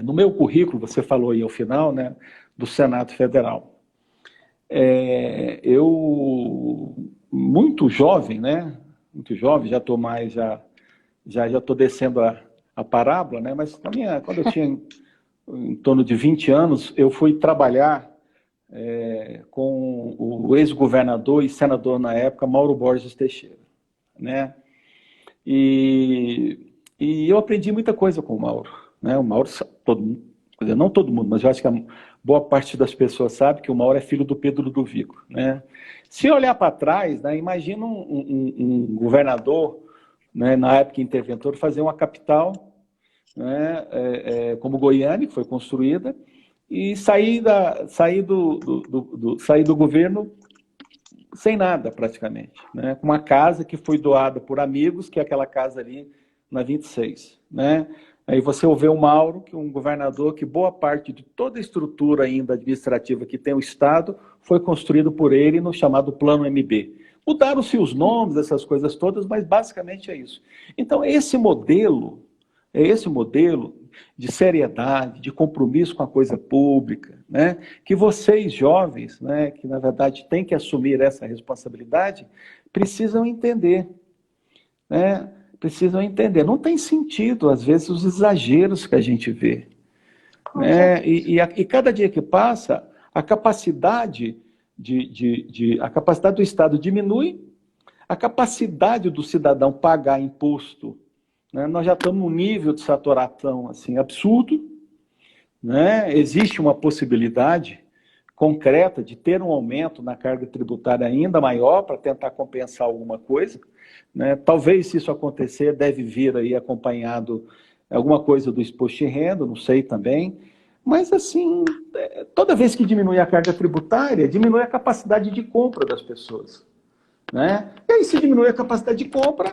no meu currículo, você falou aí ao final, né, do Senado Federal. Eu, muito jovem, né, muito jovem, já estou descendo a parábola, né, mas quando eu tinha em torno de 20 anos, eu fui trabalhar com o ex-governador e senador na época, Mauro Borges Teixeira, né? E eu aprendi muita coisa com o Mauro, né? O Mauro, não todo mundo, mas eu acho que a boa parte das pessoas sabe que o Mauro é filho do Pedro Ludovico, né? Se olhar para trás, né, imagina um governador, né, na época interventor, fazer uma capital, né, como Goiânia, que foi construída, e sair do governo sem nada, praticamente, né? Com uma casa que foi doada por amigos, que é aquela casa ali na 26, né? Aí você vê o Mauro, que é um governador que boa parte de toda a estrutura ainda administrativa que tem o Estado foi construído por ele no chamado Plano MB. Mudaram-se os nomes, essas coisas todas, mas basicamente é isso. Então, esse modelo de seriedade, de compromisso com a coisa pública, né, que vocês jovens, né, que na verdade têm que assumir essa responsabilidade, precisam entender, né? Precisam entender. Não tem sentido, às vezes, os exageros que a gente vê, né? E cada dia que passa, a capacidade do Estado diminui, a capacidade do cidadão pagar imposto, né? Nós já estamos num nível de saturação assim, absurdo, né? Existe uma possibilidade concreta de ter um aumento na carga tributária ainda maior para tentar compensar alguma coisa, né? Talvez, se isso acontecer, deve vir aí acompanhado alguma coisa do imposto de renda, não sei também, mas assim, toda vez que diminui a carga tributária, diminui a capacidade de compra das pessoas, né? E aí, se diminui a capacidade de compra,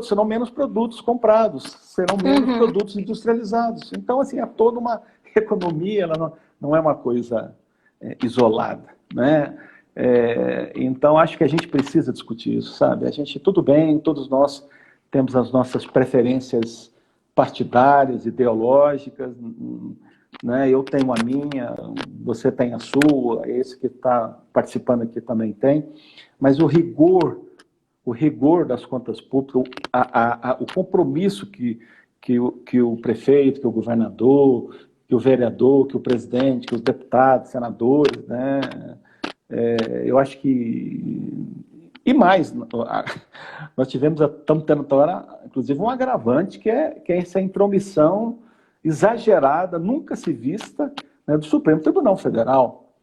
serão menos produtos comprados, serão menos produtos industrializados. Então, assim, é toda uma economia, ela não é uma coisa isolada, né? Então, acho que a gente precisa discutir isso, sabe? Tudo bem, todos nós temos as nossas preferências partidárias, ideológicas, né? Eu tenho a minha, você tem a sua, esse que está participando aqui também tem, mas o rigor das contas públicas, o compromisso que o prefeito, que o governador, que o vereador, que o presidente, que os deputados, senadores, né? Eu acho que... E mais, nós estamos tendo agora, inclusive, um agravante, que é essa intromissão exagerada, nunca se vista, né, do Supremo Tribunal Federal.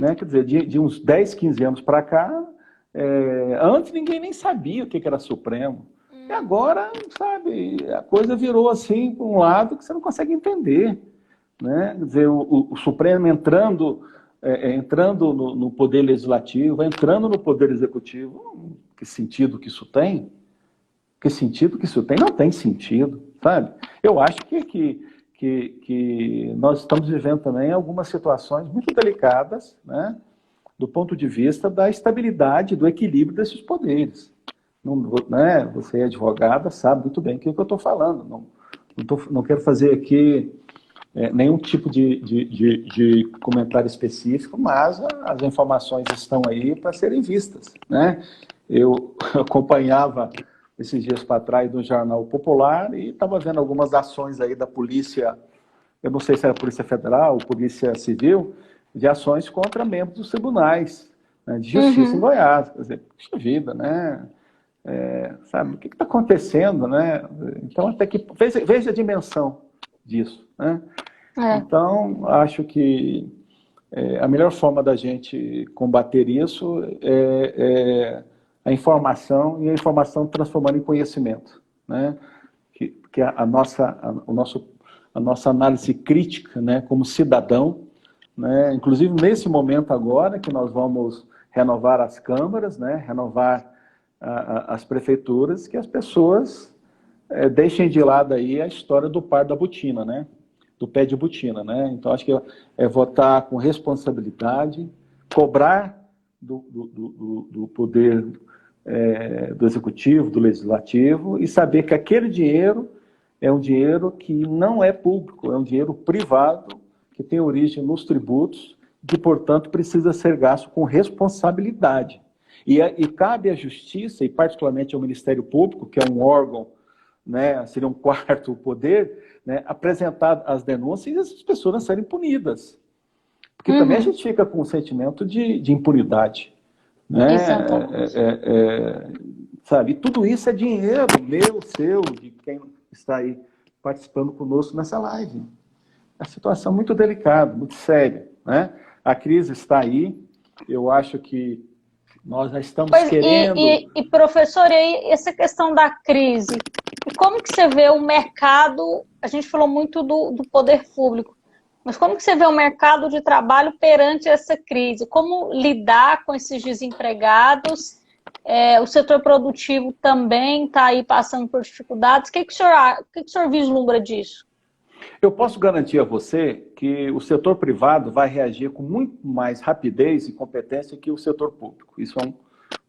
né? Quer dizer, de uns 10, 15 anos para cá, antes ninguém nem sabia o que era Supremo. E agora, sabe, a coisa virou assim para um lado que você não consegue entender, né? Quer dizer, o Supremo entrando no Poder Legislativo, entrando no Poder Executivo. Que sentido que isso tem? Que sentido que isso tem? Não tem sentido, sabe? Eu acho que nós estamos vivendo também algumas situações muito delicadas, né? Do ponto de vista da estabilidade, do equilíbrio desses poderes. Não, né? Você é advogada, sabe muito bem o que eu estou falando. Não quero fazer aqui nenhum tipo de comentário específico, mas as informações estão aí para serem vistas, né? Eu acompanhava esses dias para trás do Jornal Popular e estava vendo algumas ações aí da polícia, eu não sei se era a Polícia Federal ou Polícia Civil, de ações contra membros dos tribunais, né, de justiça em Goiás. Quer dizer, puxa vida, né? Sabe, o que está acontecendo, né? Então, até que veja a dimensão disso, né? Então, acho que a melhor forma da gente combater isso é a informação, e a informação transformando em conhecimento, né? Que a nossa análise crítica, né, como cidadão, né, inclusive nesse momento agora que nós vamos renovar as câmaras, né, renovar as prefeituras, que as pessoas deixem de lado aí a história do par da botina, né? Do pé de botina, né? Então, acho que é votar com responsabilidade, cobrar do poder do executivo, do legislativo, e saber que aquele dinheiro é um dinheiro que não é público, é um dinheiro privado, que tem origem nos tributos, que, portanto, precisa ser gasto com responsabilidade. E cabe à Justiça, e particularmente ao Ministério Público, que é um órgão, né, seria um quarto poder, né, apresentar as denúncias e essas pessoas não serem punidas. Porque também a gente fica com um sentimento de impunidade. Né? Sabe? E tudo isso é dinheiro meu, seu, de quem está aí participando conosco nessa live. É uma situação muito delicada, muito séria. Né? A crise está aí, eu acho que nós já estamos querendo... E professor, e aí essa questão da crise, e como que você vê o mercado, a gente falou muito do poder público, mas como que você vê o mercado de trabalho perante essa crise? Como lidar com esses desempregados? O setor produtivo também está aí passando por dificuldades. O que o senhor vislumbra disso? Eu posso garantir a você que o setor privado vai reagir com muito mais rapidez e competência que o setor público. Isso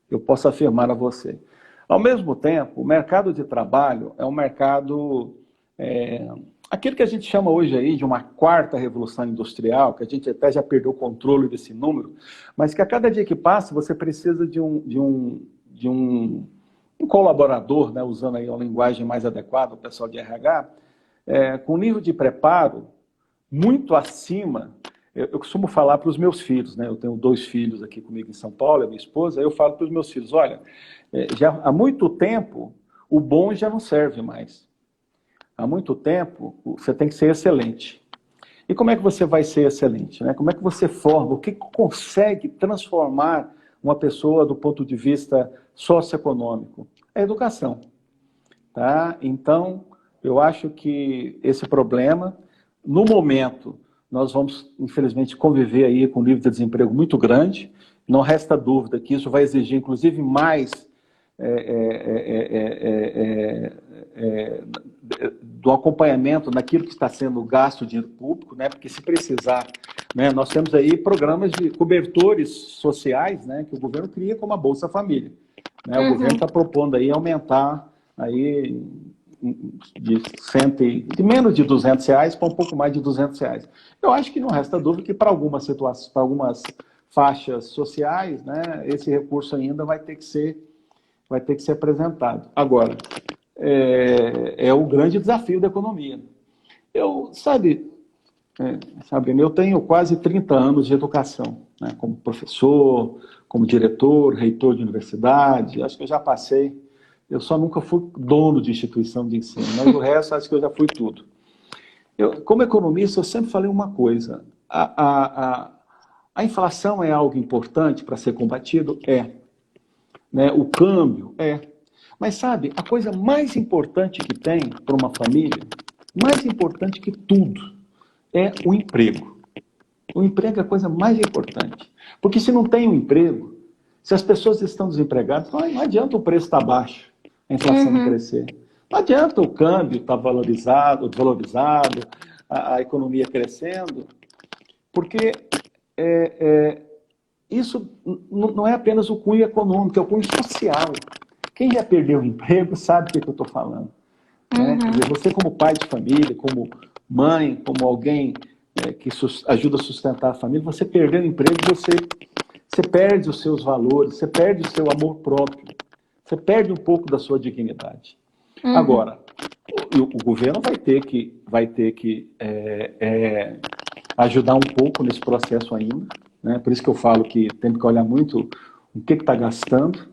eu posso afirmar a você. Ao mesmo tempo, o mercado de trabalho é um mercado... aquilo que a gente chama hoje aí de uma quarta revolução industrial, que a gente até já perdeu o controle desse número, mas que a cada dia que passa você precisa de um colaborador, né, usando aí uma linguagem mais adequada, o pessoal de RH, com nível de preparo muito acima. Eu costumo falar para os meus filhos, né, eu tenho 2 filhos aqui comigo em São Paulo, a minha esposa, eu falo para os meus filhos, olha, já há muito tempo o bom já não serve mais. Há muito tempo, você tem que ser excelente. E como é que você vai ser excelente? Né? Como é que você forma? O que consegue transformar uma pessoa do ponto de vista socioeconômico? É a educação. Tá? Então, eu acho que esse problema, no momento, nós vamos, infelizmente, conviver aí com um nível de desemprego muito grande. Não resta dúvida que isso vai exigir, inclusive, mais... do acompanhamento naquilo que está sendo gasto dinheiro público, né? Porque se precisar, né? Nós temos aí programas de cobertores sociais, né? Que o governo cria como a Bolsa Família, né? O governo está propondo aí aumentar aí de menos de R$200 para um pouco mais de R$200. Eu acho que não resta dúvida que para algumas situações, para algumas faixas sociais, né? Esse recurso ainda vai ter que ser apresentado. Agora, é o grande desafio da economia. Sabe, eu tenho quase 30 anos de educação, né, como professor, como diretor, reitor de universidade, acho que eu já passei, eu só nunca fui dono de instituição de ensino, mas o resto acho que eu já fui tudo. Como economista, eu sempre falei uma coisa, A inflação é algo importante para ser combatido? É. Né? O câmbio? É. Mas sabe, a coisa mais importante que tem para uma família, mais importante que tudo, é o emprego. O emprego é a coisa mais importante. Porque se não tem um emprego, se as pessoas estão desempregadas, não adianta o preço estar baixo, a inflação não crescer. Não adianta o câmbio estar desvalorizado, a economia crescendo, porque isso não é apenas o cunho econômico, é o cunho social. Quem já perdeu o emprego sabe o que eu estou falando. Né? Você como pai de família, como mãe, como alguém que ajuda a sustentar a família, você perdeu o emprego, você perde os seus valores, você perde o seu amor próprio, você perde um pouco da sua dignidade. Agora, o governo vai ter que ajudar um pouco nesse processo ainda, né? Por isso que eu falo que tem que olhar muito o que está gastando.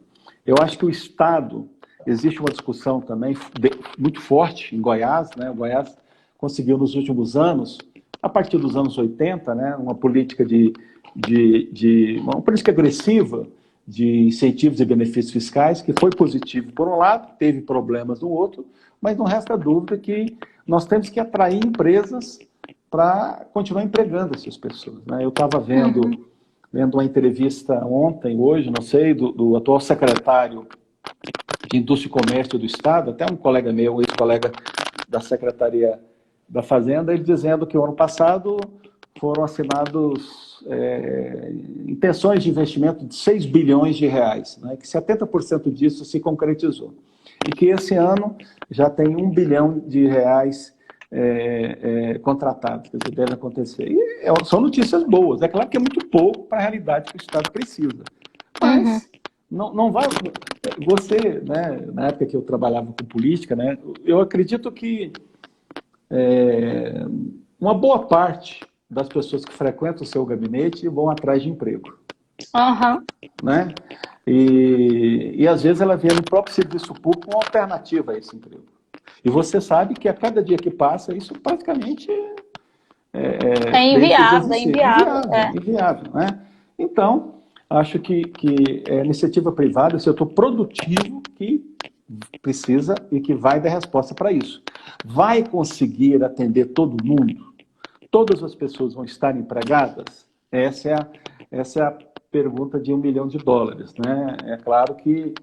Eu acho que o Estado, existe uma discussão também muito forte em Goiás, né? O Goiás conseguiu nos últimos anos, a partir dos anos 80, né, uma política uma política agressiva de incentivos e benefícios fiscais, que foi positivo por um lado, teve problemas no outro, mas não resta dúvida que nós temos que atrair empresas para continuar empregando essas pessoas. Né? Eu estava vendo uma entrevista ontem, hoje, não sei, do atual secretário de Indústria e Comércio do Estado, até um colega meu, ex-colega da Secretaria da Fazenda, ele dizendo que o ano passado foram assinados intenções de investimento de 6 bilhões de reais, né, que 70% disso se concretizou. E que esse ano já tem 1 bilhão de reais contratados, que deve acontecer. E são notícias boas. É claro que é muito pouco para a realidade que o Estado precisa. Mas não vai... Você, né, na época que eu trabalhava com política, né, eu acredito que uma boa parte das pessoas que frequentam o seu gabinete vão atrás de emprego. Né? E às vezes ela vê no próprio serviço público uma alternativa a esse emprego. E você sabe que a cada dia que passa, isso praticamente é inviável, inviável, né? Então, acho que a iniciativa privada é um setor produtivo que precisa e que vai dar resposta para isso. Vai conseguir atender todo mundo? Todas as pessoas vão estar empregadas? Essa é a pergunta de $1 bilhão, né? É claro que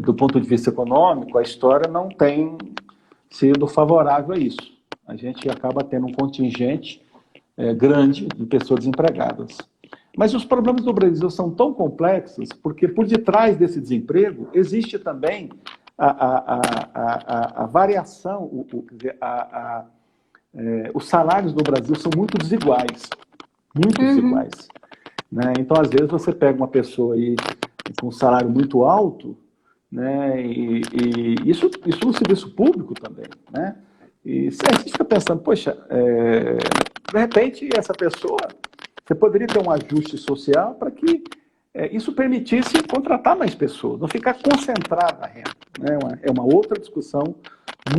do ponto de vista econômico, a história não tem sido favorável a isso. A gente acaba tendo um contingente grande de pessoas desempregadas. Mas os problemas do Brasil são tão complexos porque por detrás desse desemprego existe também a variação, os salários no Brasil são muito desiguais. Muito desiguais. Né? Então, às vezes, você pega uma pessoa aí com um salário muito alto, né? E isso no serviço público também. Né? E a gente fica pensando, poxa, de repente, essa pessoa, você poderia ter um ajuste social para que isso permitisse contratar mais pessoas, não ficar concentrada a renda. Né? É uma outra discussão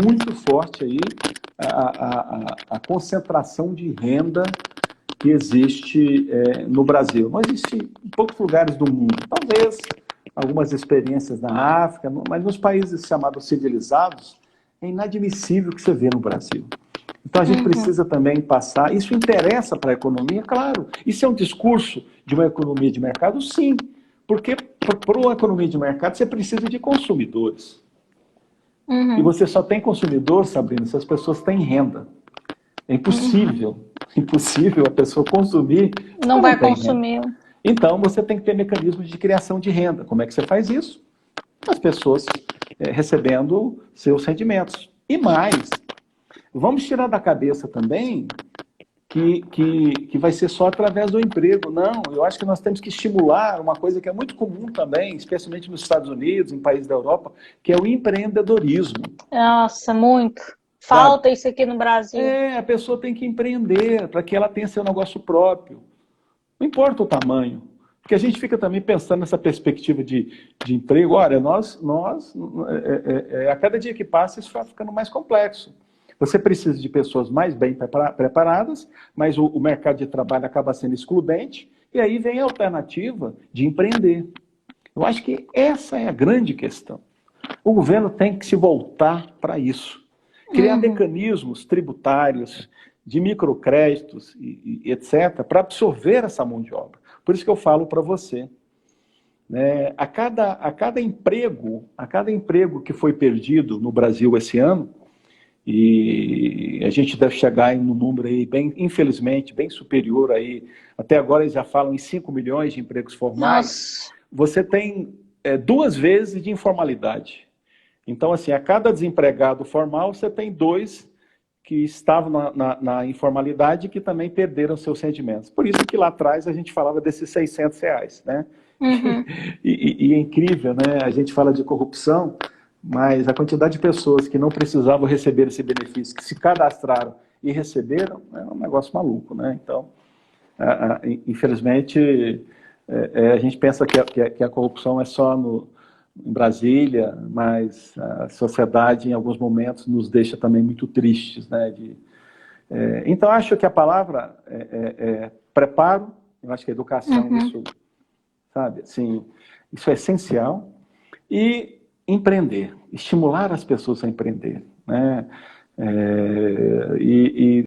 muito forte aí, a concentração de renda que existe no Brasil. Não existe em poucos lugares do mundo. Talvez algumas experiências na África, mas nos países chamados civilizados, é inadmissível o que você vê no Brasil. Então a gente precisa também passar... Isso interessa para a economia? Claro. Isso é um discurso de uma economia de mercado? Sim. Porque para uma economia de mercado você precisa de consumidores. E você só tem consumidor, Sabrina, se as pessoas têm renda. É impossível. Impossível a pessoa consumir. Não vai consumir. Renda. Então, você tem que ter mecanismos de criação de renda. Como é que você faz isso? As pessoas recebendo seus rendimentos. E mais, vamos tirar da cabeça também que vai ser só através do emprego. Não, eu acho que nós temos que estimular uma coisa que é muito comum também, especialmente nos Estados Unidos, em países da Europa, que é o empreendedorismo. Nossa, muito. Falta isso aqui no Brasil. A pessoa tem que empreender para que ela tenha seu negócio próprio. Não importa o tamanho. Porque a gente fica também pensando nessa perspectiva de emprego. Olha, a cada dia que passa isso vai ficando mais complexo. Você precisa de pessoas mais bem preparadas, mas o mercado de trabalho acaba sendo excludente, e aí vem a alternativa de empreender. Eu acho que essa é a grande questão. O governo tem que se voltar para isso. Criar mecanismos tributários, de microcréditos, etc., para absorver essa mão de obra. Por isso que eu falo para você, né, a cada emprego que foi perdido no Brasil esse ano, e a gente deve chegar em um número aí, bem, infelizmente, bem superior aí, até agora eles já falam em 5 milhões de empregos formais. Nossa. Você tem 2 vezes de informalidade. Então, assim, a cada desempregado formal, você tem 2 que estavam na informalidade e que também perderam seus rendimentos. Por isso que lá atrás a gente falava desses R$600, né? E é incrível, né? A gente fala de corrupção, mas a quantidade de pessoas que não precisavam receber esse benefício, que se cadastraram e receberam, é um negócio maluco, né? Então, infelizmente, a gente pensa que a corrupção é só em Brasília, mas a sociedade, em alguns momentos, nos deixa também muito tristes, né? Então, acho que a palavra é preparo, eu acho que a educação, isso, sabe, assim, isso é essencial, e empreender, estimular as pessoas a empreender, né? E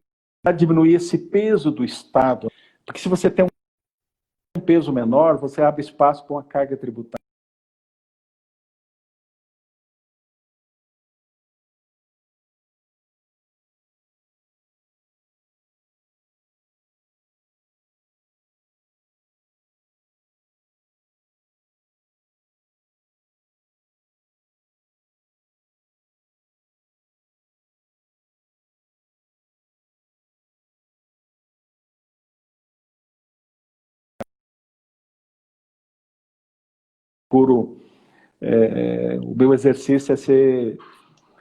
diminuir esse peso do Estado, porque se você tem um peso menor, você abre espaço para uma carga tributária. O meu exercício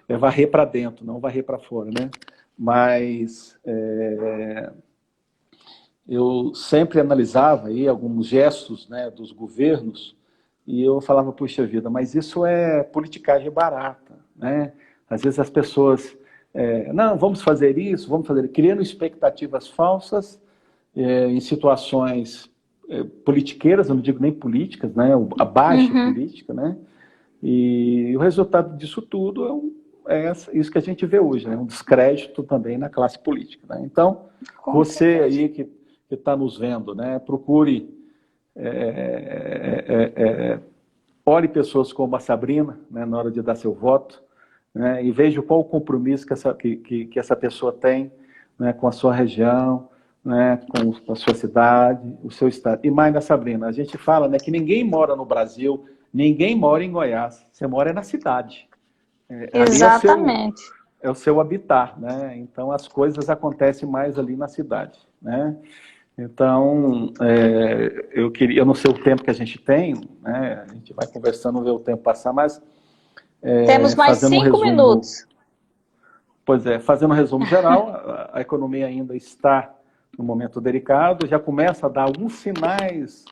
é varrer para dentro, não varrer para fora, né? Mas eu sempre analisava aí alguns gestos, né, dos governos e eu falava, puxa vida, mas isso é politicagem barata, né? Às vezes as pessoas, não, vamos fazer isso, criando expectativas falsas em situações politiqueiras, eu não digo nem políticas, né? A baixa política, né? E o resultado disso tudo é isso que a gente vê hoje, né? Um descrédito também na classe política, né? Então, você aí que está nos vendo, né? Procure, olhe pessoas como a Sabrina, né? Na hora de dar seu voto, né? E veja qual o compromisso que essa pessoa tem, né? Com a sua região, né? Com a sua cidade, o seu estado. E mais, né, Sabrina, a gente fala, né, que ninguém mora no Brasil, ninguém mora em Goiás, você mora na cidade. Exatamente. É o seu habitat, né? Então as coisas acontecem mais ali na cidade, né? Então, eu não sei o tempo que a gente tem, né? A gente vai conversando, ver o tempo passar, mas... Temos mais 5 minutos. Pois é, fazendo um resumo geral, a economia ainda está num momento delicado, já começa a dar alguns sinais,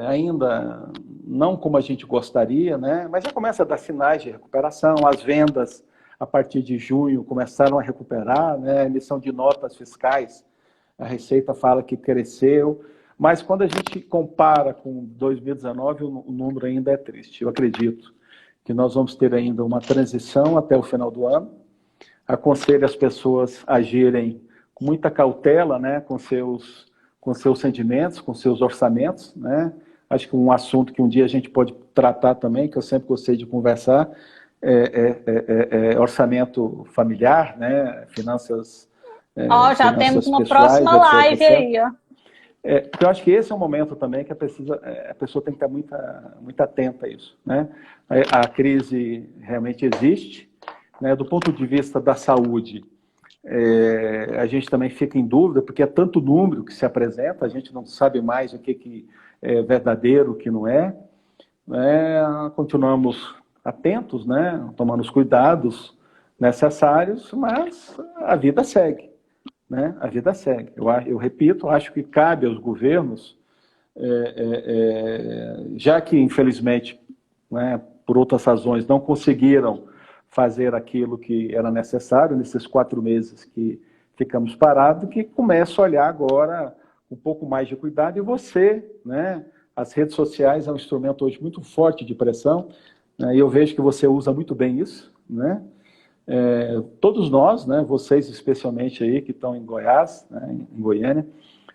ainda não como a gente gostaria, né? Mas já começa a dar sinais de recuperação, as vendas a partir de junho começaram a recuperar, né? A emissão de notas fiscais, a Receita fala que cresceu, mas quando a gente compara com 2019, o número ainda é triste. Eu acredito que nós vamos ter ainda uma transição até o final do ano. Aconselho as pessoas a agirem com muita cautela, né, com seus sentimentos, com seus orçamentos, né? Acho que um assunto que um dia a gente pode tratar também, que eu sempre gostei de conversar, orçamento familiar, né, finanças... já temos uma próxima live aí, ó. Porque eu acho que esse é um momento também que a pessoa tem que estar muito atenta a isso, né? A crise realmente existe, né? Do ponto de vista da saúde, a gente também fica em dúvida, porque é tanto número que se apresenta, a gente não sabe mais o que é verdadeiro, o que não é. Continuamos atentos, né? Tomando os cuidados necessários, mas a vida segue. Né? A vida segue. Eu repito, acho que cabe aos governos, já que, infelizmente, né, por outras razões, não conseguiram fazer aquilo que era necessário nesses 4 meses que ficamos parados, que começa a olhar agora um pouco mais de cuidado. E você, né? As redes sociais é um instrumento hoje muito forte de pressão, né, e eu vejo que você usa muito bem isso, né? Todos nós, né, vocês especialmente aí que estão em Goiás, né, em Goiânia,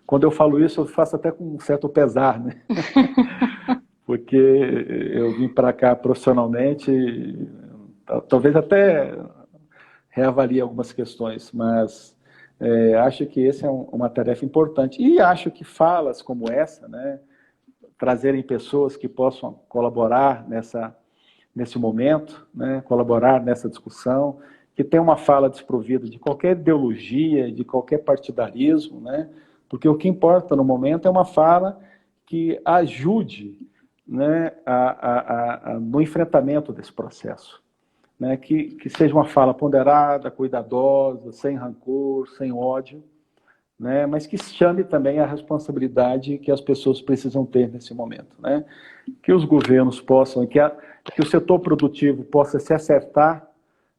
quando eu falo isso eu faço até com um certo pesar, né? Porque eu vim para cá profissionalmente, talvez até reavalie algumas questões, mas acho que essa é uma tarefa importante. E acho que falas como essa, né, trazerem pessoas que possam colaborar nesse momento, né, colaborar nessa discussão, que tem uma fala desprovida de qualquer ideologia, de qualquer partidarismo, né, porque o que importa no momento é uma fala que ajude, né, no enfrentamento desse processo, né, que seja uma fala ponderada, cuidadosa, sem rancor, sem ódio, né, mas que chame também a responsabilidade que as pessoas precisam ter nesse momento, né, que os governos possam, que o setor produtivo possa se acertar,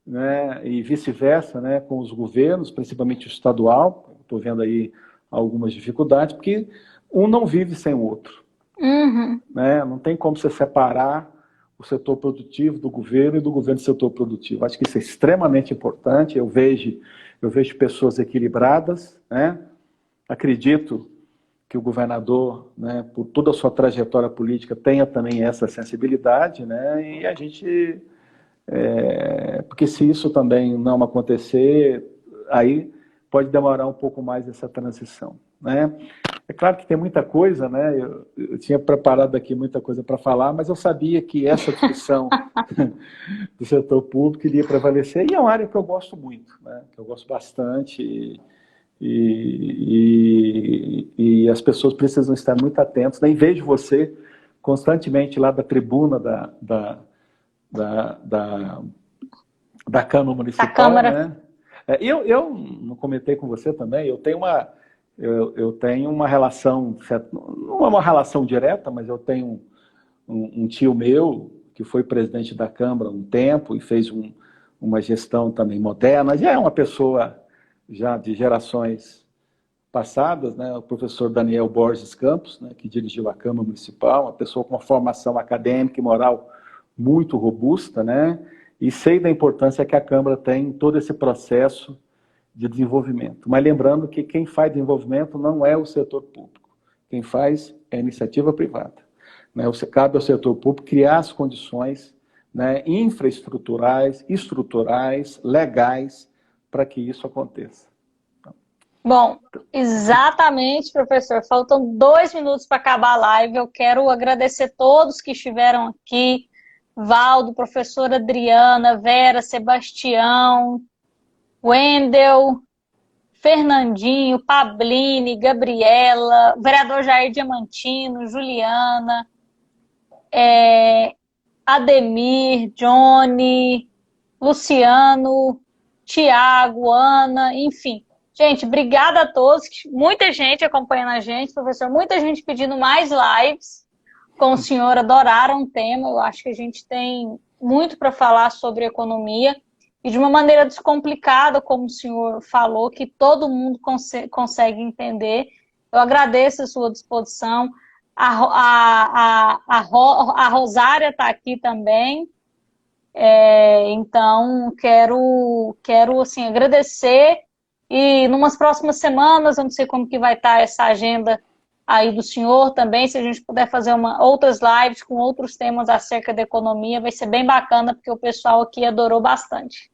né, e vice-versa, né, com os governos, principalmente o estadual. Estou vendo aí algumas dificuldades, porque um não vive sem o outro. Uhum. Né? Não tem como você separar o setor produtivo do governo e do governo do setor produtivo. Acho que isso é extremamente importante. Eu vejo pessoas equilibradas, né? Acredito que o governador, né, por toda a sua trajetória política, tenha também essa sensibilidade, né? E a gente, porque se isso também não acontecer, aí pode demorar um pouco mais essa transição, né? É claro que tem muita coisa, né? Eu tinha preparado aqui muita coisa para falar, mas eu sabia que essa discussão do setor público iria prevalecer, e é uma área que eu gosto muito, né? Que eu gosto bastante, e as pessoas precisam estar muito atentas, né? Em vez de você constantemente lá da tribuna da Câmara Municipal, Da Câmara. né? Eu não comentei com você também, eu tenho uma relação, não é uma relação direta, mas eu tenho um tio meu que foi presidente da Câmara um tempo e fez uma gestão também moderna, já é uma pessoa já de gerações passadas, né? O professor Daniel Borges Campos, né, que dirigiu a Câmara Municipal, uma pessoa com uma formação acadêmica e moral muito robusta, né? E sei da importância que a Câmara tem em todo esse processo de desenvolvimento. Mas lembrando que quem faz desenvolvimento não é o setor público. Quem faz é a iniciativa privada, né? Cabe ao setor público criar as condições, né, infraestruturais, estruturais, legais, para que isso aconteça. Bom, exatamente, professor. Faltam 2 minutos para acabar a live. Eu quero agradecer todos que estiveram aqui. Valdo, professora Adriana, Vera, Sebastião, Wendel, Fernandinho, Pabline, Gabriela, vereador Jair Diamantino, Juliana, Ademir, Johnny, Luciano, Tiago, Ana, enfim. Gente, obrigada a todos. Muita gente acompanhando a gente, professor. Muita gente pedindo mais lives com o senhor. Adoraram o tema. Eu acho que a gente tem muito para falar sobre economia. E de uma maneira descomplicada, como o senhor falou, que todo mundo consegue entender. Eu agradeço a sua disposição. A Rosária está aqui também. Então, quero assim, agradecer. E numas próximas semanas, eu não sei como que vai estar essa agenda aí do senhor também, se a gente puder fazer outras lives com outros temas acerca da economia, vai ser bem bacana, porque o pessoal aqui adorou bastante.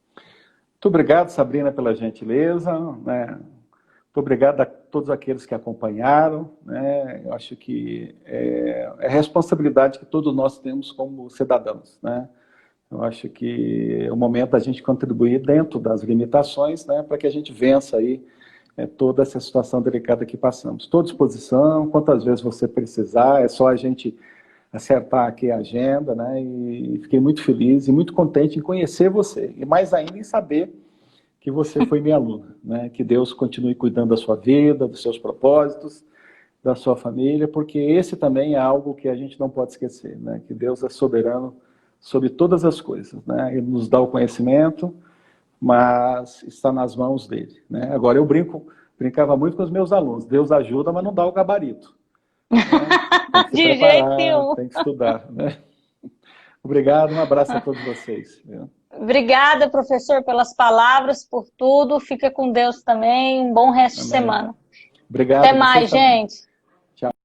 Muito obrigado, Sabrina, pela gentileza, né? Muito obrigado a todos aqueles que acompanharam, né? Eu acho que é responsabilidade que todos nós temos como cidadãos, né? Eu acho que é o momento da gente contribuir dentro das limitações, né, para que a gente vença aí toda essa situação delicada que passamos. Estou à disposição, quantas vezes você precisar, é só a gente acertar aqui a agenda, né, e fiquei muito feliz e muito contente em conhecer você, e mais ainda em saber que você foi minha aluna, né, que Deus continue cuidando da sua vida, dos seus propósitos, da sua família, porque esse também é algo que a gente não pode esquecer, né, que Deus é soberano sobre todas as coisas, né? Ele nos dá o conhecimento, mas está nas mãos dele, né? Agora, eu brincava muito com os meus alunos. Deus ajuda, mas não dá o gabarito, né? Tem que se De jeito preparar, nenhum. tem que estudar, né? Obrigado, um abraço a todos vocês. Viu? Obrigada, professor, pelas palavras, por tudo. Fica com Deus também. Um bom resto de Amém. semana. Até Obrigado, vocês mais, também. gente.